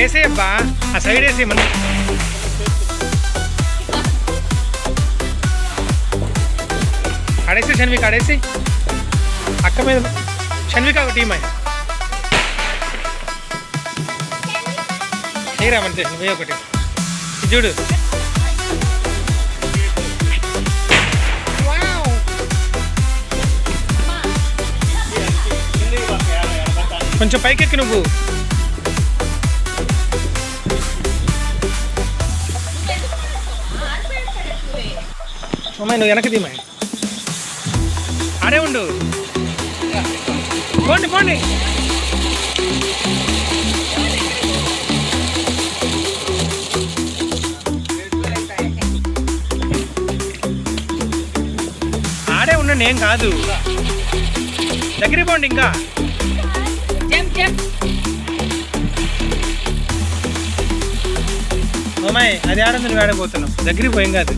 వేసేయబ్బా, ఆ సైడ్ వేసే మన ఆడేసి షన్విక ఆడేసి అక్క మీద షన్విక ఒక టీమ్ అయ్యి ఏ రామంటే వే ఒకటి చూడు కొంచెం పైకెక్కి నువ్వు అమ్మాయి నువ్వు వెనక్కి తీమాయి ఆడే ఉండు పోండి పోండి ఆడే ఉండండి ఏం కాదు దగ్గరికి పోండి ఇంకా అమ్మాయి అది ఆడంది నువ్వు ఆడపోతున్నావు దగ్గరికి పోయింది కాదు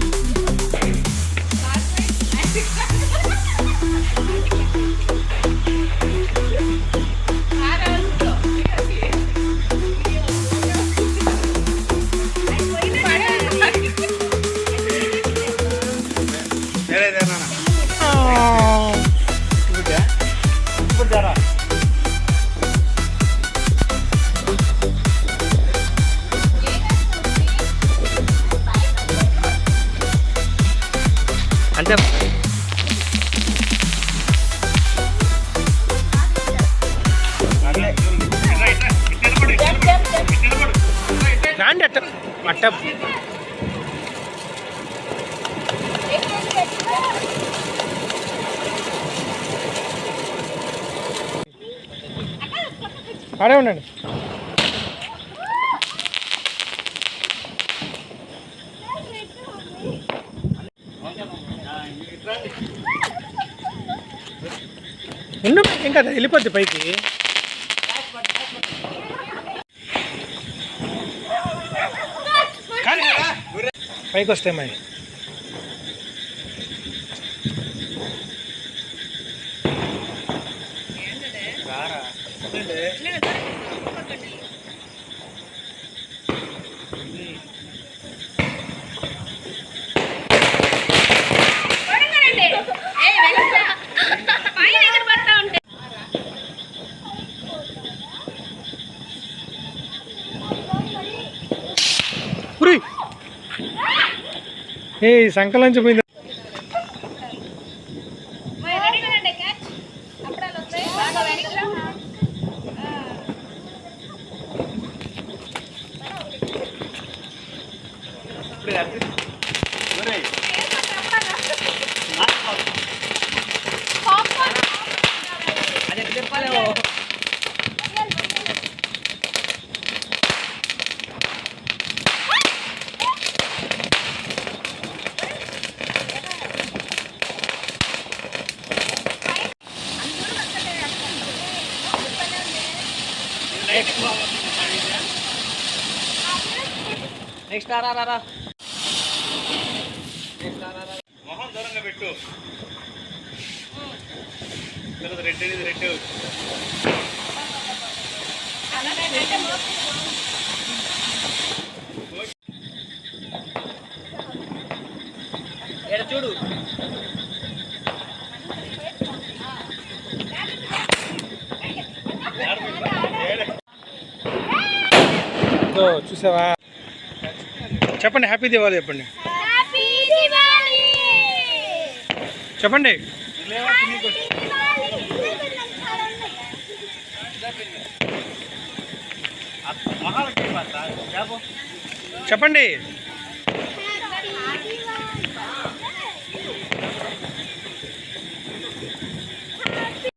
అంటే రాండి అట్ట అట్ట ఆడే ఉండండి ఉండు ఇంకా వెళ్ళిపోద్ది పైకి పైకి వస్తే మరి ఏ సంకలంచి పోయింది నెక్స్ట్ రా మొహం దూరంగా పెట్టు రెడ్ రెడ్ ఎడ చూడు చూసావా చెప్పండి హ్యాపీ దివాళీ చెప్పండి చెప్పండి చెప్పండి